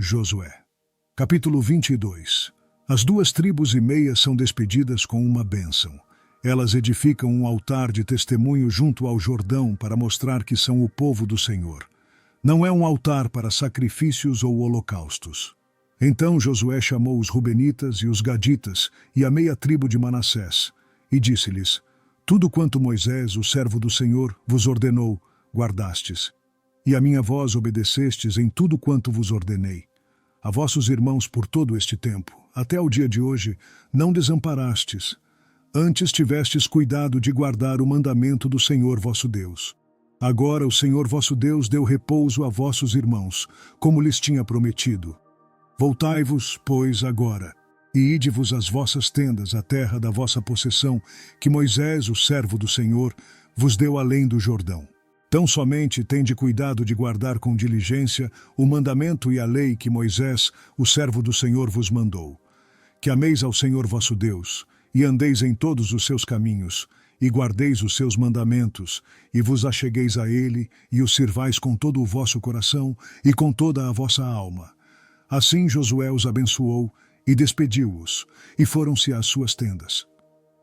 Josué. Capítulo 22. As 2,5 tribos são despedidas com uma bênção. Elas edificam um altar de testemunho junto ao Jordão para mostrar que são o povo do Senhor. Não é um altar para sacrifícios ou holocaustos. Então Josué chamou os Rubenitas e os Gaditas e a meia tribo de Manassés, e disse-lhes: Tudo quanto Moisés, o servo do Senhor, vos ordenou, guardastes. E a minha voz obedecestes em tudo quanto vos ordenei. A vossos irmãos por todo este tempo, até o dia de hoje, não desamparastes. Antes tivestes cuidado de guardar o mandamento do Senhor vosso Deus. Agora o Senhor vosso Deus deu repouso a vossos irmãos, como lhes tinha prometido. Voltai-vos, pois, agora, e ide-vos às vossas tendas, à terra da vossa possessão, que Moisés, o servo do Senhor, vos deu além do Jordão. Tão somente tende cuidado de guardar com diligência o mandamento e a lei que Moisés, o servo do Senhor, vos mandou. Que ameis ao Senhor vosso Deus, e andeis em todos os seus caminhos, e guardeis os seus mandamentos, e vos achegueis a ele, e o sirvais com todo o vosso coração e com toda a vossa alma. Assim Josué os abençoou e despediu-os, e foram-se às suas tendas.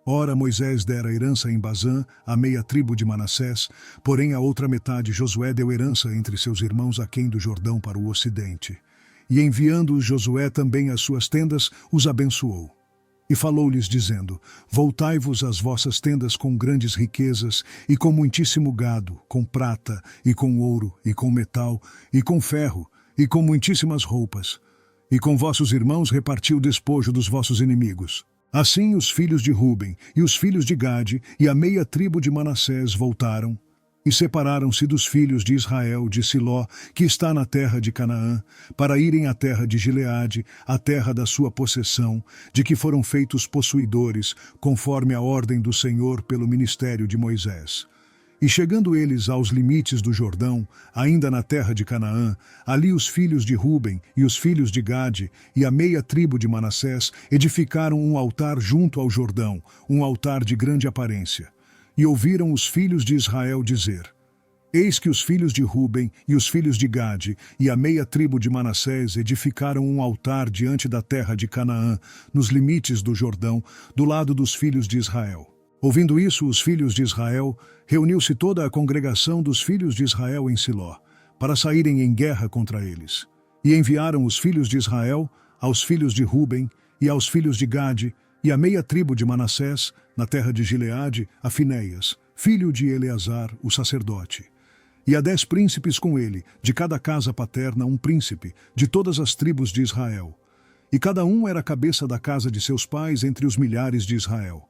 Ora, Moisés dera herança em Bazã à meia tribo de Manassés, porém a outra metade Josué deu herança entre seus irmãos aquém do Jordão para o ocidente. E enviando-os Josué também às suas tendas, os abençoou. E falou-lhes, dizendo: Voltai-vos às vossas tendas com grandes riquezas, e com muitíssimo gado, com prata, e com ouro, e com metal, e com ferro, e com muitíssimas roupas. E com vossos irmãos reparti o despojo dos vossos inimigos. Assim os filhos de Ruben, e os filhos de Gade, e a meia tribo de Manassés voltaram, e separaram-se dos filhos de Israel de Siló, que está na terra de Canaã, para irem à terra de Gileade, a terra da sua possessão, de que foram feitos possuidores, conforme a ordem do Senhor pelo ministério de Moisés. E chegando eles aos limites do Jordão, ainda na terra de Canaã, ali os filhos de Ruben e os filhos de Gade e a meia tribo de Manassés edificaram um altar junto ao Jordão, um altar de grande aparência. E ouviram os filhos de Israel dizer: Eis que os filhos de Ruben e os filhos de Gade e a meia tribo de Manassés edificaram um altar diante da terra de Canaã, nos limites do Jordão, do lado dos filhos de Israel. Ouvindo isso, os filhos de Israel, reuniu-se toda a congregação dos filhos de Israel em Siló, para saírem em guerra contra eles. E enviaram os filhos de Israel aos filhos de Ruben e aos filhos de Gade e a meia tribo de Manassés, na terra de Gileade, a Finéias, filho de Eleazar, o sacerdote. E a 10 príncipes com ele, de cada casa paterna um príncipe, de todas as tribos de Israel. E cada um era a cabeça da casa de seus pais entre os milhares de Israel.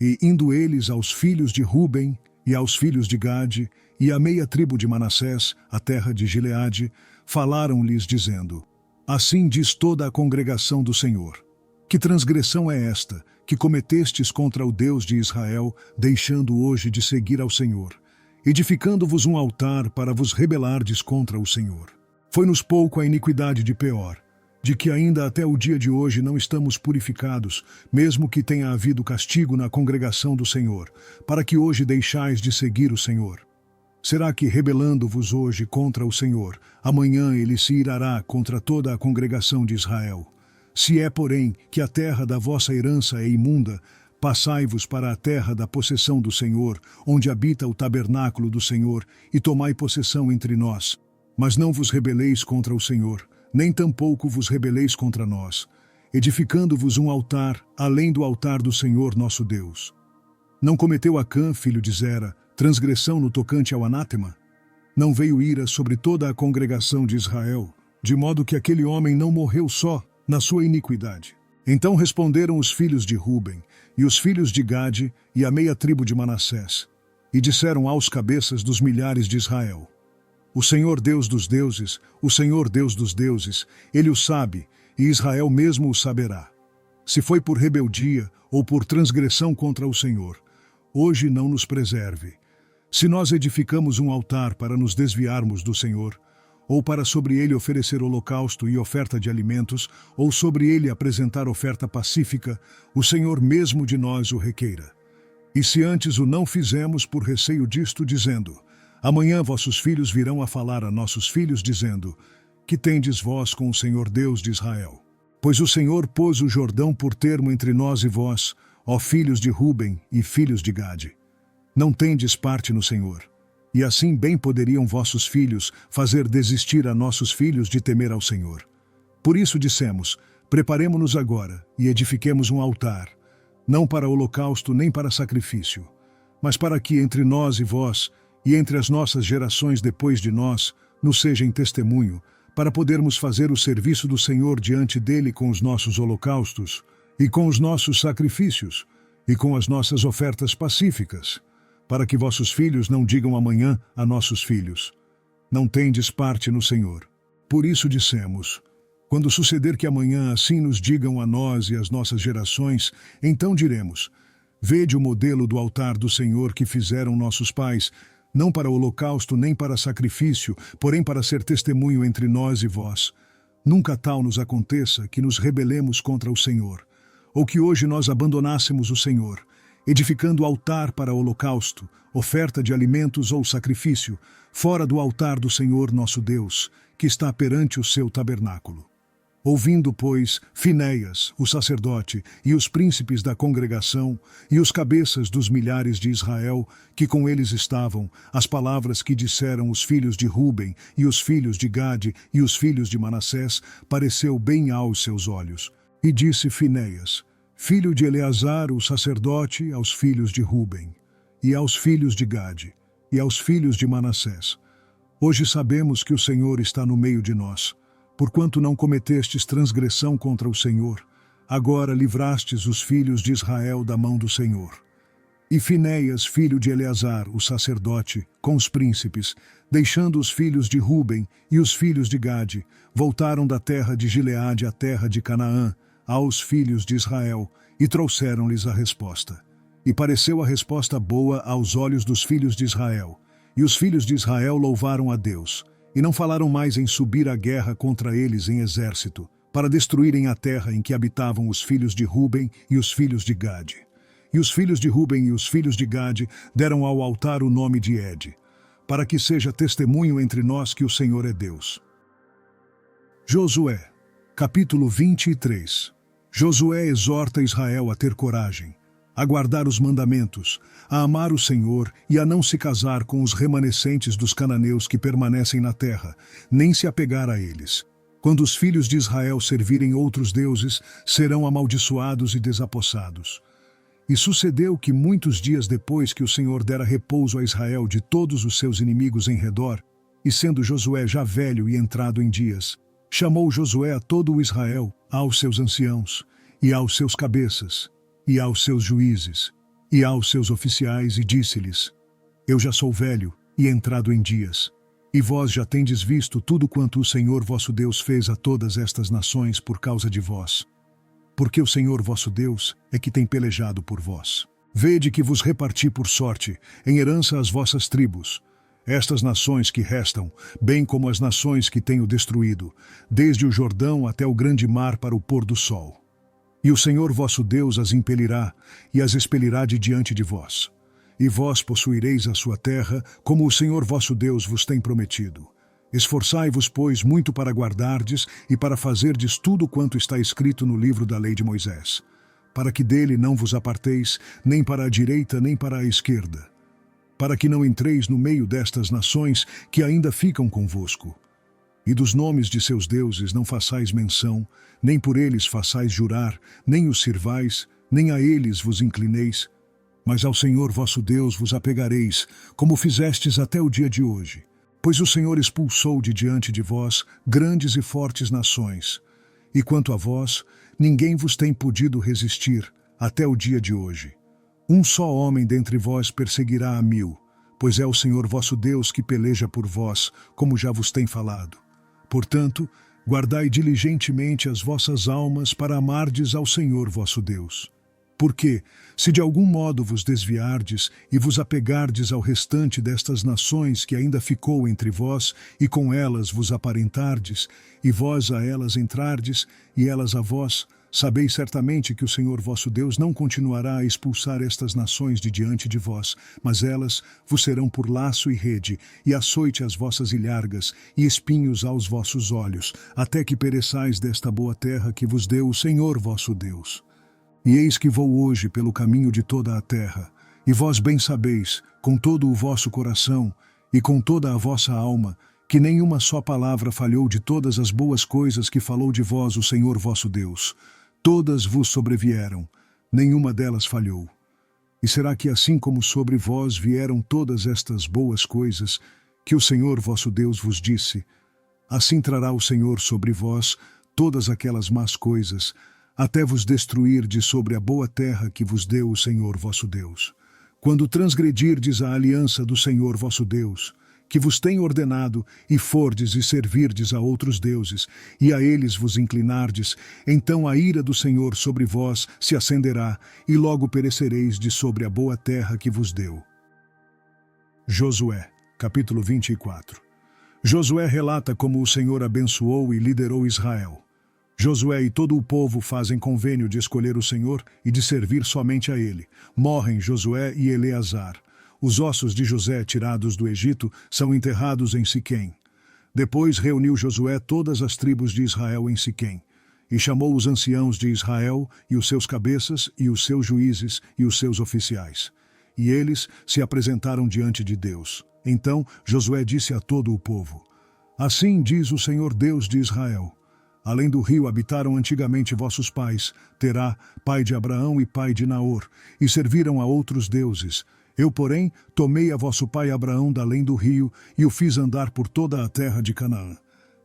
E indo eles aos filhos de Ruben e aos filhos de Gade e à meia tribo de Manassés, a terra de Gileade, falaram-lhes dizendo: Assim diz toda a congregação do Senhor: Que transgressão é esta, que cometestes contra o Deus de Israel, deixando hoje de seguir ao Senhor, edificando-vos um altar para vos rebelardes contra o Senhor? Foi-nos pouco a iniquidade de Peor, de que ainda até o dia de hoje não estamos purificados, mesmo que tenha havido castigo na congregação do Senhor, para que hoje deixais de seguir o Senhor. Será que, rebelando-vos hoje contra o Senhor, amanhã ele se irará contra toda a congregação de Israel? Se é, porém, que a terra da vossa herança é imunda, passai-vos para a terra da possessão do Senhor, onde habita o tabernáculo do Senhor, e tomai possessão entre nós. Mas não vos rebeleis contra o Senhor, nem tampouco vos rebeleis contra nós, edificando-vos um altar, além do altar do Senhor nosso Deus. Não cometeu Acã, filho de Zera, transgressão no tocante ao anátema? Não veio ira sobre toda a congregação de Israel, de modo que aquele homem não morreu só na sua iniquidade. Então responderam os filhos de Ruben, e os filhos de Gade, e a meia tribo de Manassés, e disseram aos cabeças dos milhares de Israel: O Senhor Deus dos deuses, o Senhor Deus dos deuses, ele o sabe, e Israel mesmo o saberá. Se foi por rebeldia ou por transgressão contra o Senhor, hoje não nos preserve. Se nós edificamos um altar para nos desviarmos do Senhor, ou para sobre ele oferecer holocausto e oferta de alimentos, ou sobre ele apresentar oferta pacífica, o Senhor mesmo de nós o requeira. E se antes o não fizemos por receio disto, dizendo: Amanhã vossos filhos virão a falar a nossos filhos, dizendo: Que tendes vós com o Senhor Deus de Israel? Pois o Senhor pôs o Jordão por termo entre nós e vós, ó filhos de Ruben e filhos de Gade. Não tendes parte no Senhor. E assim bem poderiam vossos filhos fazer desistir a nossos filhos de temer ao Senhor. Por isso dissemos, preparemo-nos agora e edifiquemos um altar, não para holocausto nem para sacrifício, mas para que entre nós e vós, e entre as nossas gerações depois de nós, nos seja em testemunho, para podermos fazer o serviço do Senhor diante dele com os nossos holocaustos, e com os nossos sacrifícios, e com as nossas ofertas pacíficas, para que vossos filhos não digam amanhã a nossos filhos, não tendes parte no Senhor. Por isso dissemos, quando suceder que amanhã assim nos digam a nós e às nossas gerações, então diremos, vede o modelo do altar do Senhor que fizeram nossos pais, não para holocausto nem para sacrifício, porém para ser testemunho entre nós e vós. Nunca tal nos aconteça que nos rebelemos contra o Senhor, ou que hoje nós abandonássemos o Senhor, edificando altar para holocausto, oferta de alimentos ou sacrifício, fora do altar do Senhor nosso Deus, que está perante o seu tabernáculo. Ouvindo, pois, Finéias, o sacerdote, e os príncipes da congregação, e os cabeças dos milhares de Israel, que com eles estavam, as palavras que disseram os filhos de Ruben, e os filhos de Gade, e os filhos de Manassés, pareceu bem aos seus olhos. E disse Finéias, filho de Eleazar, o sacerdote, aos filhos de Ruben, e aos filhos de Gade, e aos filhos de Manassés, hoje sabemos que o Senhor está no meio de nós, porquanto não cometestes transgressão contra o Senhor, agora livrastes os filhos de Israel da mão do Senhor. E Finéias, filho de Eleazar, o sacerdote, com os príncipes, deixando os filhos de Ruben e os filhos de Gade, voltaram da terra de Gileade à terra de Canaã, aos filhos de Israel, e trouxeram-lhes a resposta. E pareceu a resposta boa aos olhos dos filhos de Israel. E os filhos de Israel louvaram a Deus, e não falaram mais em subir à guerra contra eles em exército, para destruírem a terra em que habitavam os filhos de Ruben e os filhos de Gade. E os filhos de Ruben e os filhos de Gade deram ao altar o nome de Ede, para que seja testemunho entre nós que o Senhor é Deus. Josué, capítulo 23. Josué exorta Israel a ter coragem, a guardar os mandamentos, a amar o Senhor e a não se casar com os remanescentes dos cananeus que permanecem na terra, nem se apegar a eles. Quando os filhos de Israel servirem outros deuses, serão amaldiçoados e desapossados. E sucedeu que muitos dias depois que o Senhor dera repouso a Israel de todos os seus inimigos em redor, e sendo Josué já velho e entrado em dias, chamou Josué a todo o Israel, aos seus anciãos, e aos seus cabeças, e aos seus juízes, e aos seus oficiais, e disse-lhes, eu já sou velho, e entrado em dias, e vós já tendes visto tudo quanto o Senhor vosso Deus fez a todas estas nações por causa de vós. Porque o Senhor vosso Deus é que tem pelejado por vós. Vede que vos reparti por sorte, em herança às vossas tribos, estas nações que restam, bem como as nações que tenho destruído, desde o Jordão até o grande mar para o pôr do sol. E o Senhor vosso Deus as impelirá, e as expelirá de diante de vós. E vós possuireis a sua terra, como o Senhor vosso Deus vos tem prometido. Esforçai-vos, pois, muito para guardardes e para fazerdes tudo quanto está escrito no livro da lei de Moisés, para que dele não vos aparteis, nem para a direita nem para a esquerda, para que não entreis no meio destas nações que ainda ficam convosco. E dos nomes de seus deuses não façais menção, nem por eles façais jurar, nem os sirvais, nem a eles vos inclineis, mas ao Senhor vosso Deus vos apegareis, como fizestes até o dia de hoje. Pois o Senhor expulsou de diante de vós grandes e fortes nações, e quanto a vós, ninguém vos tem podido resistir até o dia de hoje. Um só homem dentre vós perseguirá a 1000, pois é o Senhor vosso Deus que peleja por vós, como já vos tem falado. Portanto, guardai diligentemente as vossas almas para amardes ao Senhor vosso Deus. Porque, se de algum modo vos desviardes e vos apegardes ao restante destas nações que ainda ficou entre vós, e com elas vos aparentardes, e vós a elas entrardes, e elas a vós, Sabeis certamente que o Senhor vosso Deus não continuará a expulsar estas nações de diante de vós, mas elas vos serão por laço e rede, e açoite às vossas ilhargas, e espinhos aos vossos olhos, até que pereçais desta boa terra que vos deu o Senhor vosso Deus. E eis que vou hoje pelo caminho de toda a terra, e vós bem sabeis, com todo o vosso coração e com toda a vossa alma, que nenhuma só palavra falhou de todas as boas coisas que falou de vós o Senhor vosso Deus. Todas vos sobrevieram, nenhuma delas falhou. E será que assim como sobre vós vieram todas estas boas coisas, que o Senhor vosso Deus vos disse, assim trará o Senhor sobre vós todas aquelas más coisas, até vos destruir de sobre a boa terra que vos deu o Senhor vosso Deus. Quando transgredirdes a aliança do Senhor vosso Deus, que vos tem ordenado, e fordes e servirdes a outros deuses, e a eles vos inclinardes, então a ira do Senhor sobre vós se acenderá, e logo perecereis de sobre a boa terra que vos deu. Josué, capítulo 24. Josué relata como o Senhor abençoou e liderou Israel. Josué e todo o povo fazem convênio de escolher o Senhor e de servir somente a ele. Morrem Josué e Eleazar. Os ossos de José tirados do Egito são enterrados em Siquém. Depois reuniu Josué todas as tribos de Israel em Siquém, e chamou os anciãos de Israel, e os seus cabeças, e os seus juízes, e os seus oficiais. E eles se apresentaram diante de Deus. Então Josué disse a todo o povo: Assim diz o Senhor Deus de Israel: Além do rio habitaram antigamente vossos pais, Terá, pai de Abraão e pai de Naor, e serviram a outros deuses. Eu, porém, tomei a vosso pai Abraão da além do rio e o fiz andar por toda a terra de Canaã.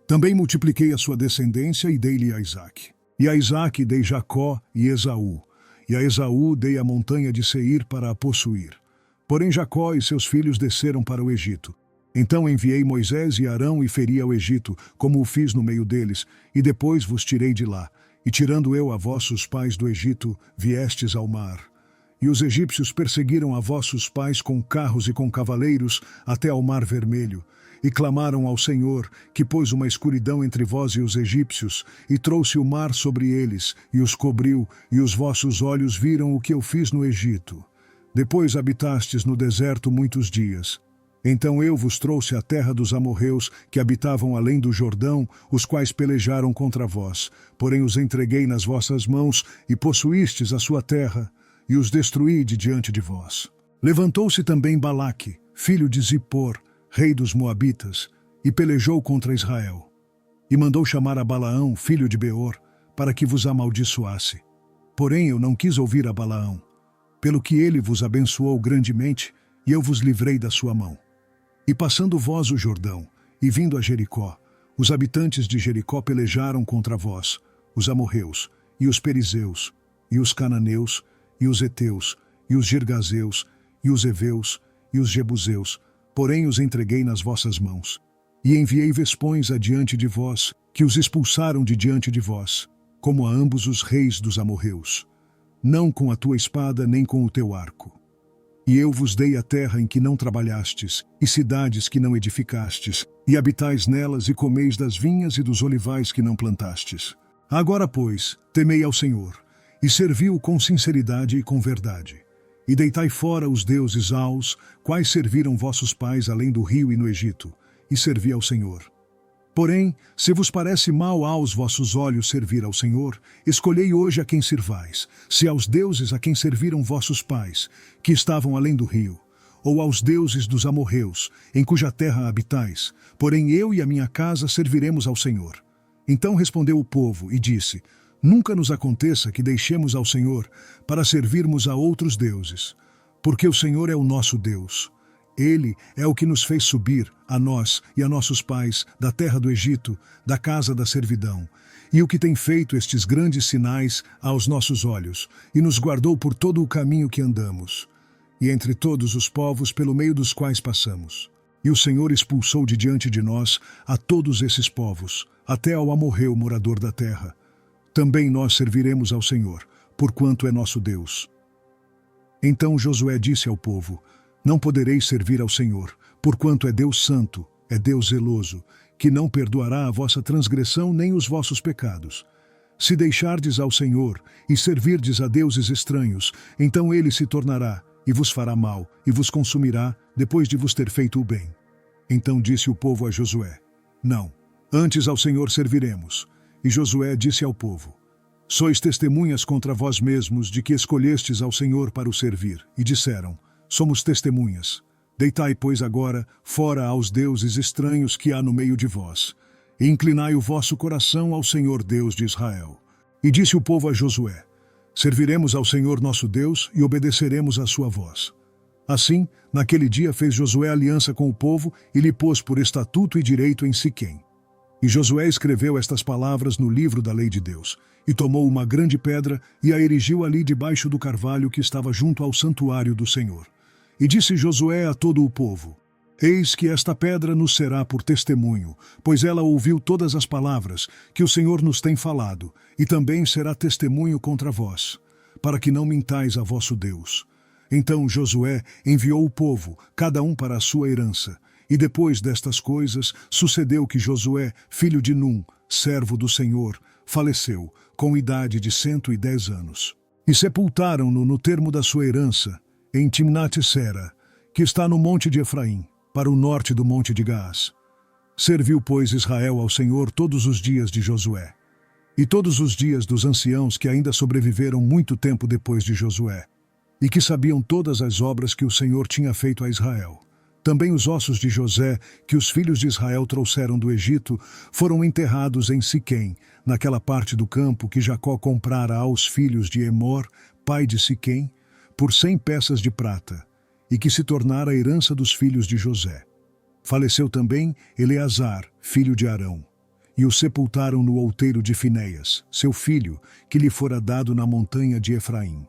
Também multipliquei a sua descendência e dei-lhe a Isaque. E a Isaque dei Jacó e Esaú. E a Esaú dei a montanha de Seir para a possuir. Porém Jacó e seus filhos desceram para o Egito. Então enviei Moisés e Arão e feri ao Egito, como o fiz no meio deles, e depois vos tirei de lá. E tirando eu a vossos pais do Egito, viestes ao mar. E os egípcios perseguiram a vossos pais com carros e com cavaleiros até ao mar vermelho, e clamaram ao Senhor, que pôs uma escuridão entre vós e os egípcios, e trouxe o mar sobre eles, e os cobriu, e os vossos olhos viram o que eu fiz no Egito. Depois habitastes no deserto muitos dias. Então eu vos trouxe a terra dos amorreus, que habitavam além do Jordão, os quais pelejaram contra vós, porém os entreguei nas vossas mãos, e possuístes a sua terra, e os destruí de diante de vós. Levantou-se também Balaque, filho de Zippor, rei dos Moabitas, e pelejou contra Israel. E mandou chamar a Balaão, filho de Beor, para que vos amaldiçoasse. Porém eu não quis ouvir a Balaão, pelo que ele vos abençoou grandemente, e eu vos livrei da sua mão. E passando vós o Jordão, e vindo a Jericó, os habitantes de Jericó pelejaram contra vós, os amorreus, e os perizeus, e os cananeus, e os heteus, e os girgazeus, e os heveus, e os jebuseus, porém os entreguei nas vossas mãos. E enviei vespões adiante de vós, que os expulsaram de diante de vós, como a ambos os reis dos amorreus, não com a tua espada nem com o teu arco. E eu vos dei a terra em que não trabalhastes, e cidades que não edificastes, e habitais nelas e comeis das vinhas e dos olivais que não plantastes. Agora, pois, temei ao Senhor, e servi-o com sinceridade e com verdade. E deitai fora os deuses aos quais serviram vossos pais além do rio e no Egito, e servi ao Senhor. Porém, se vos parece mal aos vossos olhos servir ao Senhor, escolhei hoje a quem sirvais, se aos deuses a quem serviram vossos pais, que estavam além do rio, ou aos deuses dos amorreus, em cuja terra habitais, porém eu e a minha casa serviremos ao Senhor. Então respondeu o povo e disse: Nunca nos aconteça que deixemos ao Senhor para servirmos a outros deuses, porque o Senhor é o nosso Deus. Ele é o que nos fez subir, a nós e a nossos pais, da terra do Egito, da casa da servidão, e o que tem feito estes grandes sinais aos nossos olhos, e nos guardou por todo o caminho que andamos, e entre todos os povos pelo meio dos quais passamos. E o Senhor expulsou de diante de nós a todos esses povos, até ao amorreu morador da terra. Também nós serviremos ao Senhor, porquanto é nosso Deus. Então Josué disse ao povo: Não podereis servir ao Senhor, porquanto é Deus santo, é Deus zeloso, que não perdoará a vossa transgressão nem os vossos pecados. Se deixardes ao Senhor e servirdes a deuses estranhos, então ele se tornará e vos fará mal e vos consumirá depois de vos ter feito o bem. Então disse o povo a Josué: Não, antes ao Senhor serviremos. E Josué disse ao povo: Sois testemunhas contra vós mesmos de que escolhestes ao Senhor para o servir. E disseram: Somos testemunhas. Deitai, pois, agora fora aos deuses estranhos que há no meio de vós, e inclinai o vosso coração ao Senhor Deus de Israel. E disse o povo a Josué: Serviremos ao Senhor nosso Deus e obedeceremos à sua voz. Assim, naquele dia fez Josué aliança com o povo e lhe pôs por estatuto e direito em Siquém. E Josué escreveu estas palavras no livro da lei de Deus, e tomou uma grande pedra e a erigiu ali debaixo do carvalho que estava junto ao santuário do Senhor. E disse Josué a todo o povo: Eis que esta pedra nos será por testemunho, pois ela ouviu todas as palavras que o Senhor nos tem falado, e também será testemunho contra vós, para que não mintais a vosso Deus. Então Josué enviou o povo, cada um para a sua herança. E depois destas coisas, sucedeu que Josué, filho de Num, servo do Senhor, faleceu, com idade de 110 anos. E sepultaram-no no termo da sua herança, em Timnat-Sera, que está no monte de Efraim, para o norte do monte de Gaás. Serviu, pois, Israel ao Senhor todos os dias de Josué, e todos os dias dos anciãos que ainda sobreviveram muito tempo depois de Josué, e que sabiam todas as obras que o Senhor tinha feito a Israel. Também os ossos de José, que os filhos de Israel trouxeram do Egito, foram enterrados em Siquém, naquela parte do campo que Jacó comprara aos filhos de Emor, pai de Siquém, por 100 peças de prata, e que se tornara a herança dos filhos de José. Faleceu também Eleazar, filho de Arão, e o sepultaram no outeiro de Finéias, seu filho, que lhe fora dado na montanha de Efraim.